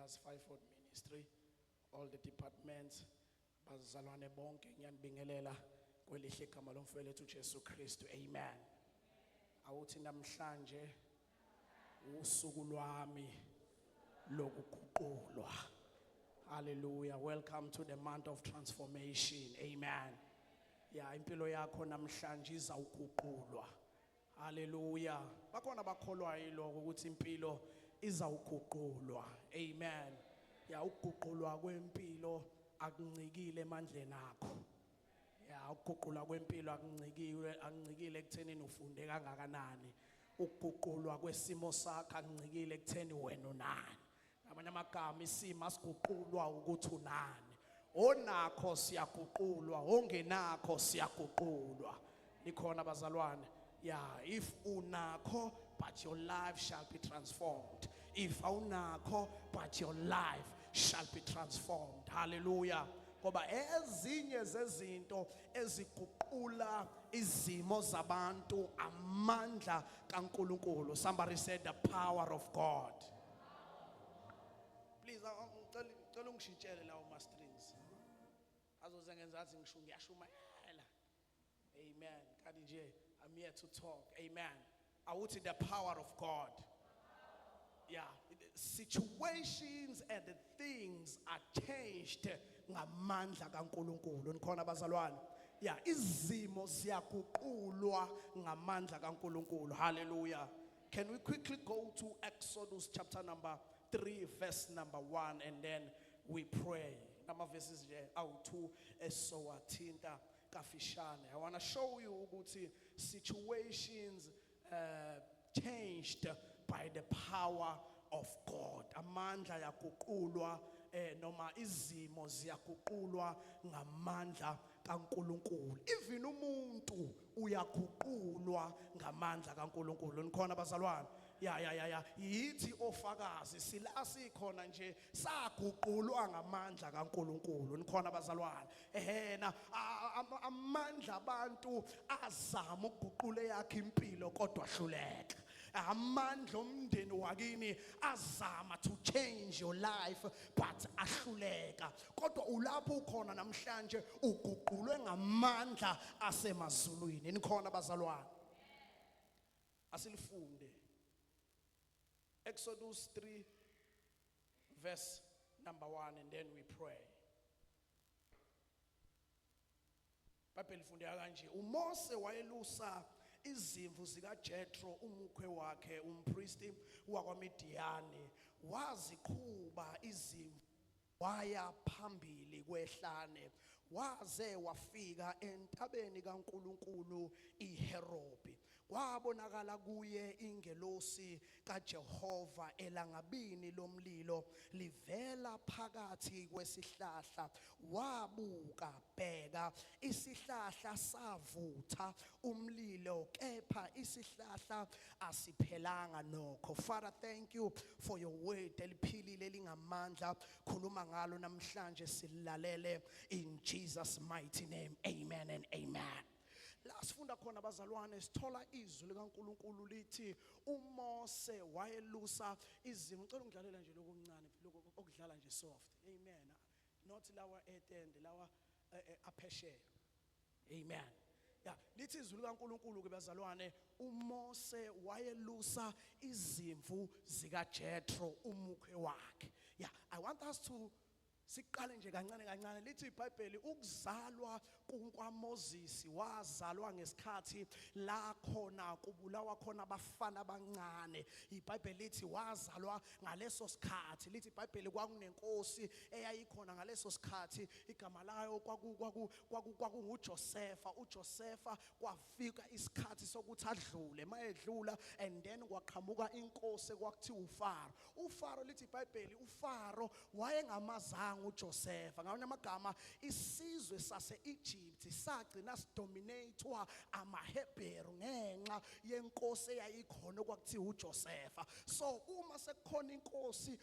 leaders, Fivefold Ministry, all the departments, bazalwane bonke ngiyanibingelela kwelihle igama lomfowethu uJesu Kristu. Amen. Awuthi namhlanje usuku lwami lokuguqulwa. Hallelujah. Welcome to the month of transformation. Amen. Yeah, impilo yakho namhlanje izawuguqulwa. Hallelujah. Bakhona bakholwa yiloko ukuthi impilo izawuguqulwa. Amen. Yeah, ukuguqulwa kwempilo akuncikile emandleni akho. Yeah, ukuguqulwa kwempilo akuncikile ekuthenini ufunde kangakanani. Ukuguqulwa kwesimo sakho akuncikile ekutheni wena unani. Ngamanye amagama isimo asiguqulwa ukuthi unani. Onakho siyaguqulwa, ongenakho siyaguqulwa. Nikhona bazalwane. Yeah, if unakho but your life shall be transformed. If awunakho but your life shall be transformed. Hallelujah. Ngoba ezinye zezinto eziguqula izimo zabantu amandla kaNkulunkulu. Somebody said the power of God. Please ngicela ungishintshele lawo ma strings. Azoze ngenzathi ngisho ngiyashumayela. Amen. Kanti nje I'm here to talk. Amen. I would say the power of God. Yeah, situations and the things are changed ngamandla kaNkulunkulu. Nikhona bazalwane. Yeah, izimo ziyaguqulwa ngamandla kaNkulunkulu. Hallelujah. Can we quickly go to Exodus chapter number 3 verse number 1 and then we pray. Nama verses nje awu2 esowathinta kafishane. I want to show you ukuthi situations changed by the power of God. Amandla yaguqulwa noma izimo ziyaguqulwa ngamandla kaNkulunkulu. Even umuntu uyaguqulwa ngamandla kaNkulunkulu. Nikhona bazalwane? Yeah. Yithi ofakazi sila sikhona nje saguqulwa ngamandla kaNkulunkulu. Nikhona bazalwane? Na amandla abantu azama ukuguqula yakhe impilo kodwa ahluleka. Amandla omndeni wakini azama to change your life but ahluleka. Kodwa ulapho ukhona namhlanje uguqulwe ngamandla asemazulwini. Nikhona bazalwane? Asilifunde Exodus 3 verse number 1 and then we pray. Bible ifundeka kanje. uMose wayelusa izimvu zikaJethro umukwe wakhe umpristi wakwaMidiyani. Waziqhuba izimvu waya phambili kwehlane waze wafika entabeni kaNkulunkulu iHerobi. Kwabonakala kuye ingelosi kaJehova elangabini lomlilo livela phakathi kwesihlahla. Wabuka bheka isihlahla savutha umlilo kepha isihlahla asiphelanga nokho. Father, thank you for your word eliphilile lingamandla. Khuluma ngalo namhlanje silalele in Jesus mighty name. Amen and amen. Lasifunda khona bazalwane sithola izwi likaNkulunkulu lithi uMose wayelusa izimvu. Ngicela ungidlalela nje lokuncane okudlala nje soft. Amen. Not lawa etende lawa aphesheya. Amen. Yeah, lithi izwi likaNkulunkulu ke bazalwane uMose wayelusa izimvu zikaJethro umukwe wakhe. Yeah, I want us to siqale nje kancane lithi iBhayibheli ukuzalwa kwaMoses wazalwa ngesikhathi la khona kubulawa khona abafana abancane. iBhayibheli lithi wazalwa ngaleso sikhathi. Lithi iBhayibheli kwakunenkosi eyayikhona ngaleso sikhathi igama layo kwakunguJosefa. uJosefa kwafika isikhathi sokuthi adlule. Mayedlula and then kwaqhamuka inkosi kwakuthiwa uFaro. uFaro lithi iBhayibheli uFaro wayengamazanga uJosefa. Ngamanye amagama isizwe sase-Egypt sagcina sidominatwa amaHebheru ngenxa yenkosi eyayikhona okwakuthiwa uJosefa. So uma sekukhona inkosi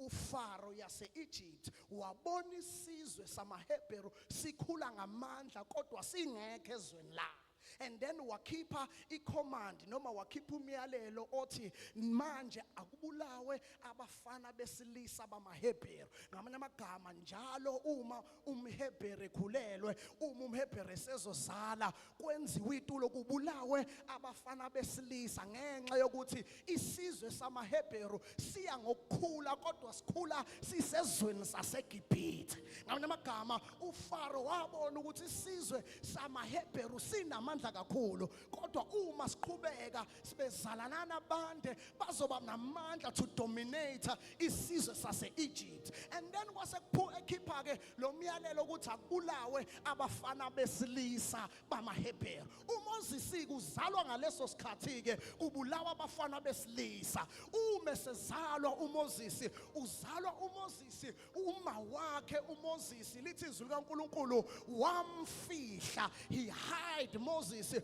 uFaro yase-Egypt wabona isizwe samaHebheru sikhula ngamandla kodwa singekho ezweni la. and then wakhipha icommand noma wakhipha umyalelo othi manje akubulawe abafana besilisa bamaHebheru. Ngamanye amagama njalo uma umHebheru ekhulelwe, uma umHebheru esezozala, kwenziwe itulo kubulawe abafana besilisa ngenxa yokuthi isizwe samaHebheru siya ngokukhula kodwa sikhula sisezweni saseGibhithe. Ngamanye amagama uFaro wabona ukuthi isizwe samaHebheru sinamandla kakhulu kodwa uma siqhubeka sibezalana nabande bazoba namandla to dominate isizwe sase-Egypt. And then kwasekhipha ke lo myalelo ukuthi akubulawe abafana besilisa bamaHebheru. uMoses kuzalwa ngaleso sikhathi ke kubulawa abafana besilisa. Uma sezalwa uMoses uzalwa uMoses uma wakhe uMoses lithi izwi likaNkulunkulu wamfihla. He hide Moses,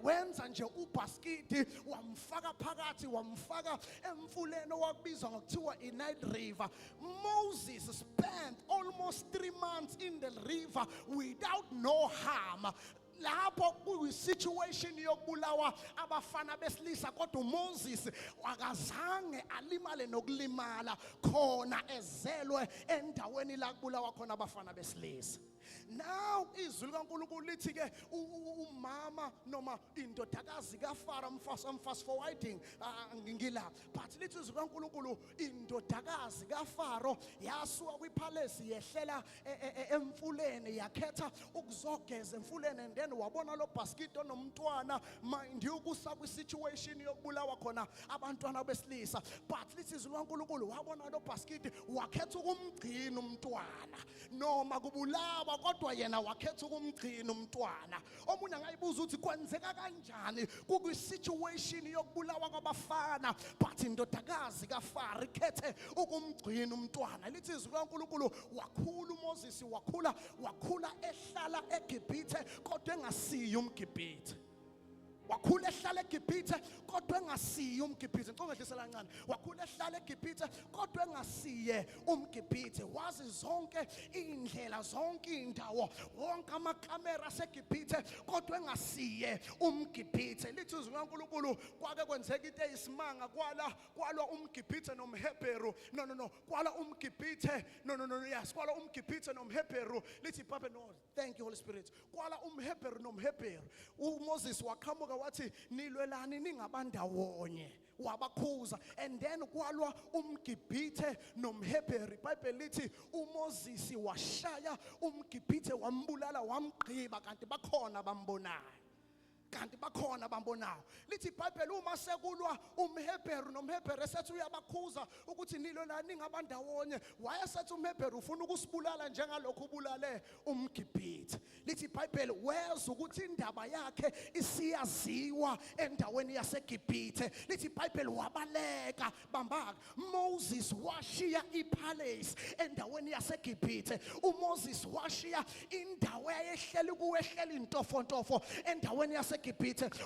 wenza nje ubhaskidi wamfaka phakathi wamfaka emfuleni owabizwa ngokuthiwa iNile River. Moses spent almost 3 months in the river without no harm. Lapho kuyisituation yokubulawa abafana besilisa kodwa uMoses akazange alimale nokulimala khona ezelwe endaweni la kubulawa khona abafana besilisa. Now izwi likaNkulunkulu lithi ke umama noma indodakazi kaFaro, I'm fast forwarding ngila, but lithi izwi likaNkulunkulu indodakazi kaFaro yasuka kwipalace yehlela emfuleni yakhetha ukuzogeza emfuleni, and then wabona lo basket onomntwana, mind you kusa kwisituation yokubulawa khona abantwana besilisa, but lithi izwi likaNkulunkulu wabona lo basket wakhetha ukumgcina umntwana noma kubulawa kodwa yena wakhetha ukumgcina umntwana. Omunye angayibuza ukuthi kwenzeka kanjani kukwisituation yokubulawa kwabafana but indodakazi kaFaro ikhethe ukumgcina umntwana. Lithi izwi likaNkulunkulu wakhula uMoses wakhula ehlala eGibhithe kodwa engasiyi umGibhithe. Wakhula ehlala eGibhithe kodwa engasiye umGibhithe. Ngicela ngehlisela kancane. Wakhula ehlala eGibhithe kodwa engasiye umGibhithe. Wazi zonke indlela, zonke indawo, wonke amakamera aseGibhithe kodwa engasiye umGibhithe. Lithi izwi likaNkulunkulu kwake kwenzeka into eyisimanga kwala umGibhithe nomHebheru. No. Kwala umGibhithe. No. Yes, kwala umGibhithe nomHebheru. Lithi Papa, no. Thank you Holy Spirit. Kwala umHebheru nomHebheru. uMoses waqhamuka wathi nilwelani ningabandawonye wabakhuza, and then kwalwa umGibhithe nomHebheru. iBhayibheli lithi uMoses washaya umGibhithe wambulala wamgqiba kanti bakhona bambonayo. Lithi iBhayibheli uma sekulwa umHebheru nomHebheru esethi uyabakhuza ukuthi nilwelani ningabandawonye, wayesethi umHebheru ufuna ukusibulala njengalokhu ubulale umGibhithe. Lithi iBhayibheli weza ukuthi indaba yakhe isiyaziwa endaweni yaseGibhithe. Lithi iBhayibheli wabaleka bambaka. Moses washiya ipalace endaweni yaseGibhithe. uMoses washiya indawo eyehleli kuwehlela intofontofo endaweni yaseGibhithe.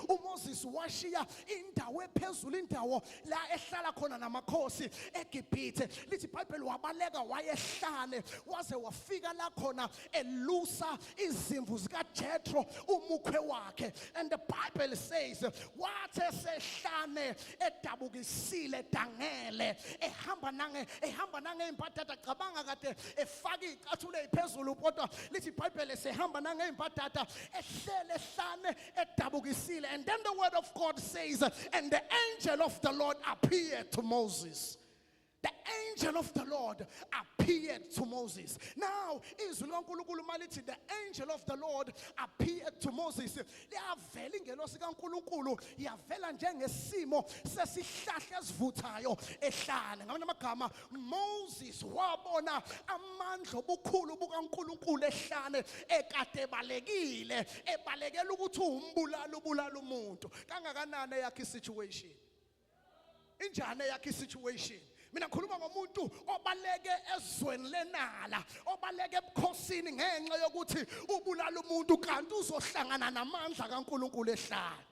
uMoses washiya indawo ephezulu, indawo la ehlala khona namakhosi eGibhithe. Lithi iBhayibheli wabaleka wayehlane waze wafika la khona elusa izimvu zikaJethro umukhwe wakhe. And the Bible says wathi esehlane edabukisile dangele ehamba nange impatata cabanga kade efaka icathulo ephezulu kodwa lithi iBhayibheli sehamba nange impatata ehlele ehlane edabukisile. And then the word of God says, and the angel of the Lord appeared to Moses. The angel of the Lord appeared to Moses. Now, izwi likaNkulunkulu malithi the angel of the Lord appeared to Moses. Liyavela ingelosi kaNkulunkulu yavela njengesimo sesihlahla esivuthayo ehlane. Ngamanye amagama Moses wabona amandla obukhulu bukaNkulunkulu ehlane ekade ebalekela ukuthi ubulala umuntu. Kangakanani eyakhe situation? Injani eyakhe situation? Mina ngikhuluma ngomuntu obaleke ezweni lenala, obaleke ebukhosini ngenxa yokuthi ubulala umuntu kanti uzohlangana namandla kaNkulunkulu ehlala.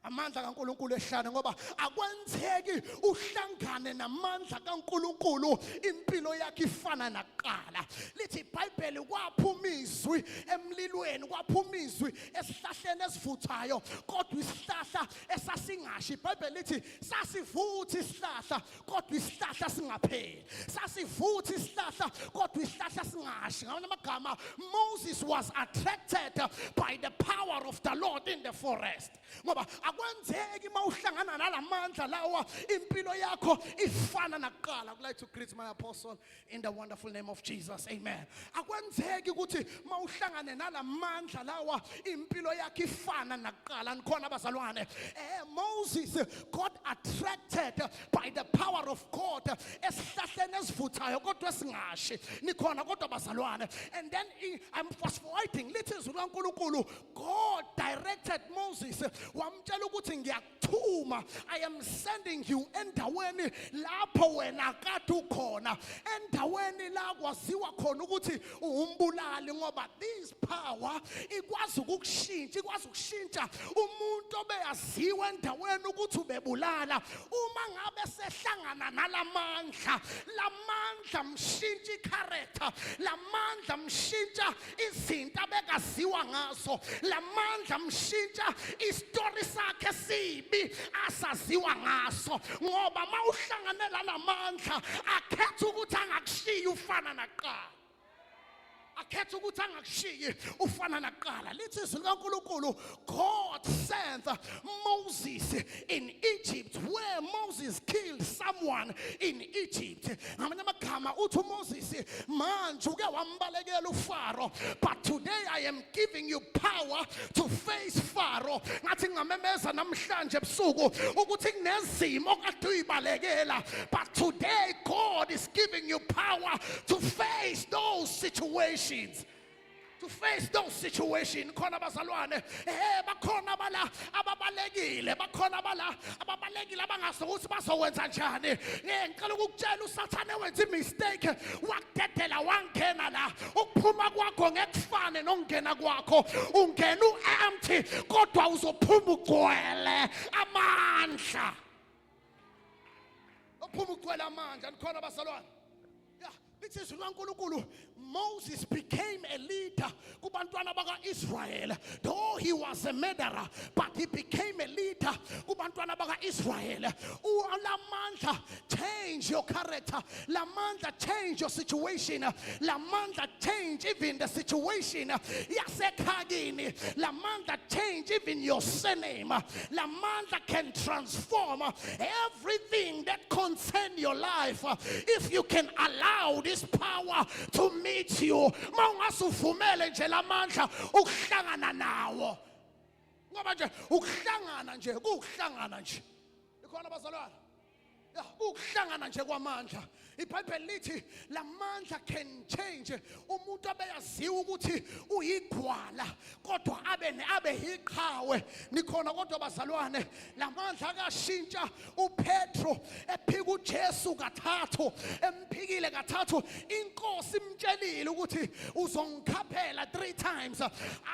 amandla kaNkuluNkulu ehlane ngoba akwenzeki uhlangane namandla kaNkuluNkulu impilo yakhe ifana nakuqala. Lithi iBhayibheli kwaphuma izwi emlilweni, kwaphuma izwi esihlahleni esivuthayo kodwa isihlahla esasingashi. iBhayibheli lithi sasivutha isihlahla kodwa isihlahla singapheli, sasivutha isihlahla kodwa isihlahla singashi. Ngamanye amagama, Moses was attracted by the power of the Lord in the forest. Ngoba akwenzeki mawuhlangana nalamandla lawa impilo yakho ifana nakuqala. I would like to greet my apostle in the wonderful name of Jesus. Amen. Akwenzeki ukuthi mawuhlangane nalamandla lawa impilo yakho ifana nakuqala. Nikhona bazalwane, Moses got attracted by the power of God esihlahleni esivuthayo kodwa singashi. Nikhona kodwa bazalwane. And then I'm fast forwarding. Lithi izwi laNkulunkulu, God directed Moses wamtshela ukuthi ngiyakuthuma, I am sending you endaweni lapho wena kade ukhona, endaweni la kwaziwa khona ukuthi umbulali. Ngoba this power ikwazi ukushintsha umuntu obeyaziwa endaweni ukuthi ubebulala. Uma ngabe sehlangana nalamandla, lamandla mshintsha icharacter, lamandla mshintsha izinto abekaziwa ngazo, lamandla mshintsha istori sakhe sibi asaziwa ngaso. Ngoba mawuhlangane lalamandla akhetha ukuthi angakushiya ufana nakuqala, akhetha ukuthi angakushiyi ufana nakuqala. Lithi izwi likaNkulunkulu, God sent Moses in Egypt where Moses killed someone in Egypt. Ngamanye amagama uthi uMoses manje uke wambalekela uFaro, but today I am giving you power to face Pharaoh. Ngathi ngamemeza namhlanje ebusuku ukuthi kunezimo kade uyibalekela, but today God is giving you power to face those situations. To face those situations. Khona bazalwane, bakhona bala ababalekile, bakhona bala ababalekile abangazi ukuthi bazokwenza njani. Ngicela ukukutshela uSathane wenza imistake, wakudedela wangena la. Ukuphuma kwakho ngekufane nokungena kwakho, ungena uempty kodwa uzophuma ugcwele amandla. Uphuma ugcwele amandla. Nikhona bazalwane. Lithi izwi likaNkulunkulu, Moses became a leader kubantwana baka-Israel. Though he was a murderer, but he became a leader kubantwana baka-Israel. Lamandla change your character, lamandla change your situation, lamandla change even the situation yasekhagini, lamandla change even your surname. Lamandla can transform everything that concerns your life if you can allow this power to meet you. Mawungasuvumele nje lamandla ukuhlangana nawo. Ngoba nje ukuhlangana nje kuhlangana nje. Ikhona bazalwane. Ukuhlangana nje kwamandla. iBhayibheli lithi lamandla can change umuntu abeyaziwa ukuthi uyigwala kodwa abe iqhawe. Nikhona kodwa bazalwane, lamandla akashintsha uPetro ephika uJesu kathathu, emphikile kathathu. Inkosi imtshelile ukuthi uzongikhaphela 3 times.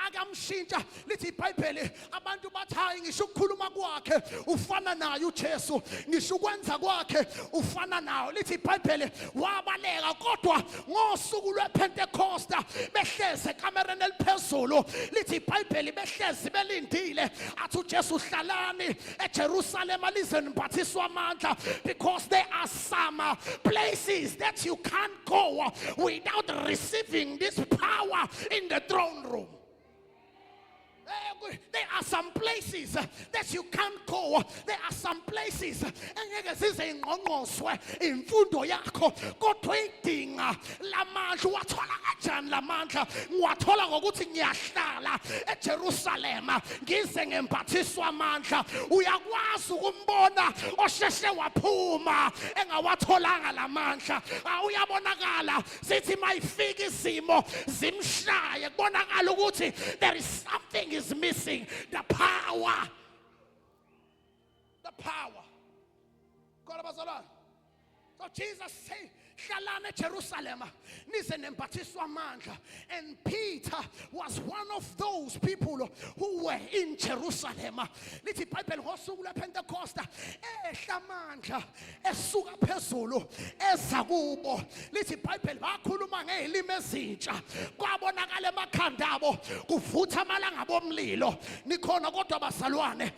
Akamshintsha. Lithi iBhayibheli abantu bathi hayi ngisho ukukhuluma kwakhe ufana naye uJesu, ngisho ukwenza kwakhe ufana nawo. Lithi iBhayibheli wabaleka kodwa ngosuku lwePentecosta behleze ekamereni eliphezulu. Lithi iBhayibheli behlezi belindile athi uJesu hlalani eJerusalem alize nibhathiswe amandla, because there are some places that you can't go without receiving this power in the throne room. There are some places that you can't go. There are some places engeke zize ingqongqoswe imfundo yakho kodwa idinga lamandla. Wathola kanjani lamandla? Ngiwathola ngokuthi ngiyahlala eJerusalem ngize ngembathiswa amandla. Uyakwazi ukumbona osheshe waphuma engawatholanga lamandla. Uyabonakala sithi mayifika izimo zimshaye kubonakala ukuthi there is something is missing. The power. The power. So Jesus said, hlalana eJerusalem nize nembathiswa amandla. And Peter was one of those people who were in Jerusalem. Lithi iBhayibheli ngosuku lePentecost ehla amandla esuka phezulu eza kubo. Lithi iBhayibheli bakhuluma ngezilimi ezintsha kwabonakala emakhanda abo kuvutha amalanga bomlilo. Nikhona kodwa bazalwane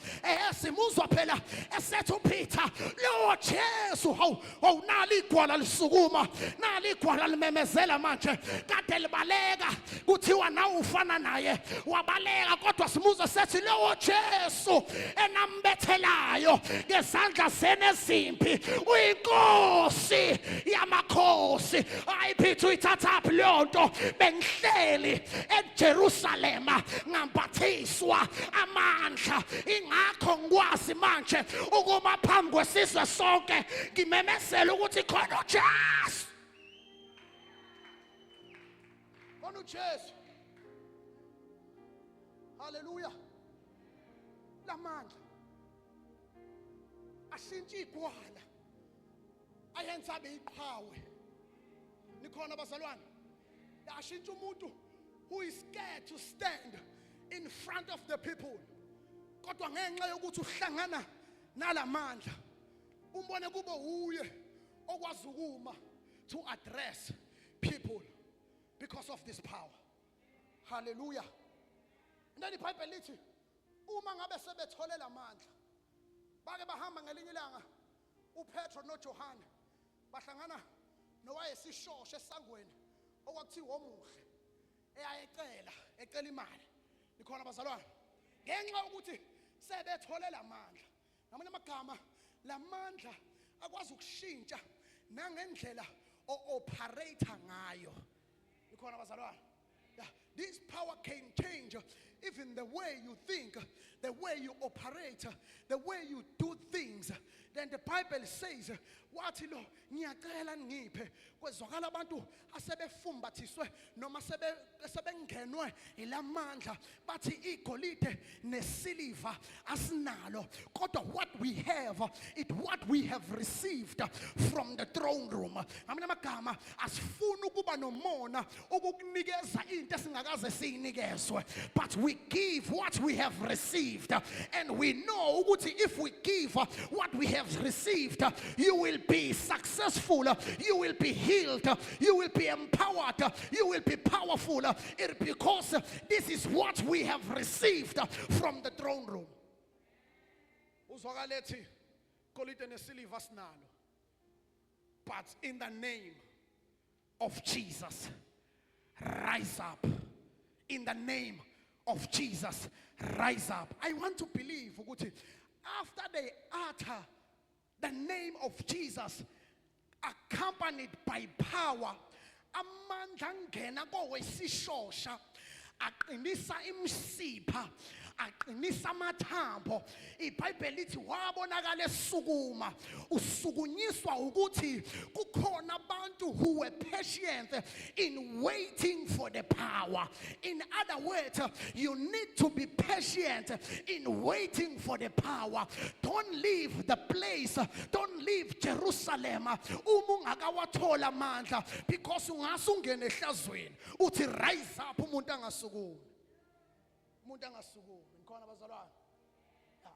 simuzwa phela esethu Peter lo Jesu hawu nali igwala lisukuma nali igwala limemezela manje kade libaleka kuthiwa nawe ufana naye wabaleka kodwa simuzwa sethi lo Jesu enambethelayo ngezandla zenezimpi uyinkosi yamakhosi. Hayi Peter uyithatha phi lonto bengihleli eJerusalem ngambathiswa amandla ingakho ngikwazi manje ukuma phambi kwesizwe sonke ngimemezela ukuthi khona uJesu. Khona uJesu. Hallelujah. Lamandla ashintsha igwala ayenza beyiqhawe. Nikhona bazalwane ashintsha umuntu who is scared to stand in front of the people. Kodwa ngenxa yokuthi uhlangana nalamandla umbone kube uye okwazi ukuma to address people because of this power. Hallelujah. And then iBhayibheli lithi uma ngabe sebetholela amandla bake bahamba ngelinye ilanga uPetro noJohane bahlangana nowayesishoshe esangweni okwakuthiwa omuhle ecela imali. Nikhona bazalwane ngenxa ukuthi sebetholela amandla ngamanye amagama lamandla akwazi ukushintsha nangendlela operate ngayo. Nikhona bazalwane this power can change even the way you think, the way you operate, the way you do things. Then the Bible says wathi lo ngiyacela ngiphe kwezwakala abantu asebefumbathiswe noma sebengenwe ilamandla bathi igolide nesiliva asinalo kodwa what we have it what we have received from the throne room. Amanye amagama asifuna ukuba nomona ukukunikeza into esingakaze siyinikezwe, but we give what we have received, and we know ukuthi if we give what we have received, you will be successful, you will be healed, you will be empowered, you will be powerful, because this is what we have received from the throne room. Uzwakalethi golide nesiliva sinalo, but in the name of Jesus, rise up. In the name of Jesus, rise up. I want to believe ukuthi after they utter the name of Jesus accompanied by power, amandla angena kowesishosha aqinisa imsipha aqinisa amathambo. iBhayibheli lithi wabonakala esukuma usukunyiswa ukuthi kukhona abantu who were patient in waiting for the power. In other words, you need to be patient in waiting for the power. Don't leave the place, don't leave Jerusalem ungakawathola amandla, because ungasungena ehlazweni uthi rise up umuntu angasukumi. Umuntu angasukumi. Nikhona bazalwane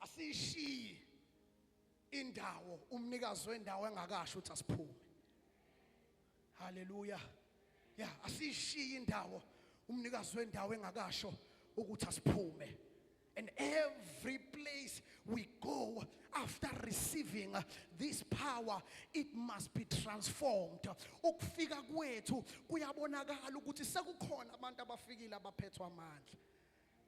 asishiyi indawo umnikazi wendawo engakasho ukuthi asiphume. Hallelujah. Yeah, asishiyi indawo umnikazi wendawo engakasho ukuthi asiphume. And every place we go after receiving this power, it must be transformed. Ukufika kwethu kuyabonakala ukuthi sekukhona abantu abafikile abaphethwe amandla.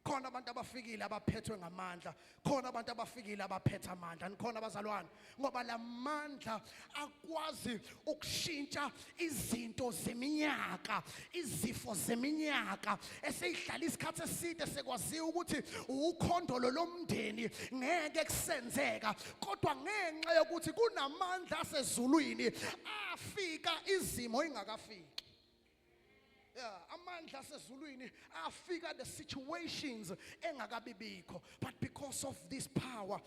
Khona abantu abafikile abaphethwe ngamandla, khona abantu abafikile abaphethe amandla. Nikhona abazalwane ngoba lamandla akwazi ukushintsha izinto zeminyaka, izifo zeminyaka eseyihlala isikhathi eside sekwaziwa ukuthi ukhondolo lomndeni ngeke kusenzeka, kodwa ngenxa yokuthi kunamandla asezulwini afika izimo ingakafiki. amandla asezulwini afika the situations engakabibikho, but because of this power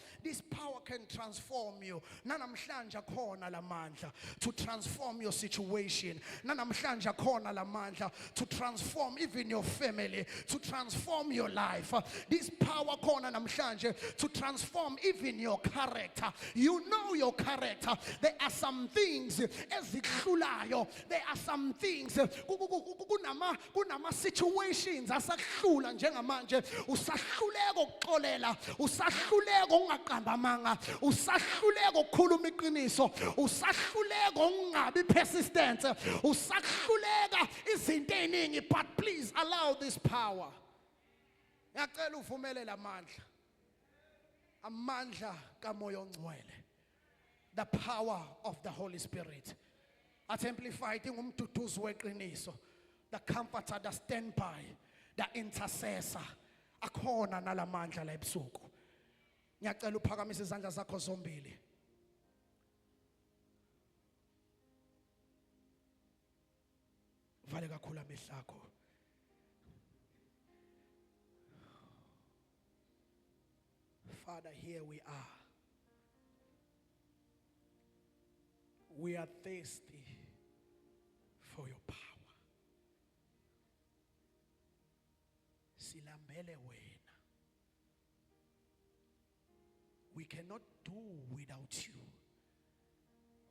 can transform you. Nanamhlanje khona lamandla to transform your situation. Nanamhlanje khona lamandla to transform even your family, to transform your life. This power khona namhlanje to transform even your character. You know your character. There are some things ezikhulayo. There are some things kunama situations asakhula njengamanje. Usahluleka ukuxolela, usahluleka ungaqamba amanga, usahluleka ukukhuluma iqiniso, usahluleka ungabi persistent, usahluleka izinto eziningi. But please allow this power. Ngiyacela uvumele lamandla, amandla kaMoya Ongcwele, the power of the Holy Spirit. At Amplified ingumduduzi weqiniso, the comforter, the standby, the intercessor. Akhona nalamandla la ebusuku. Ngiyacela uphakamise izandla zakho zombili. Vale kakhulu amehlo akho. Father, here we are. We are thirsty for your power. Silambele wena. We cannot do without you.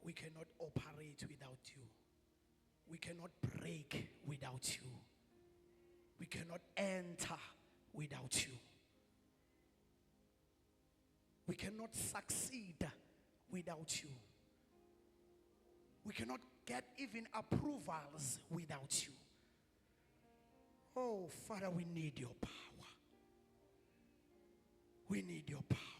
We cannot operate without you. We cannot break without you. We cannot enter without you. We cannot succeed without you. We cannot get even approvals without you. Oh, Father, we need your power. We need your power.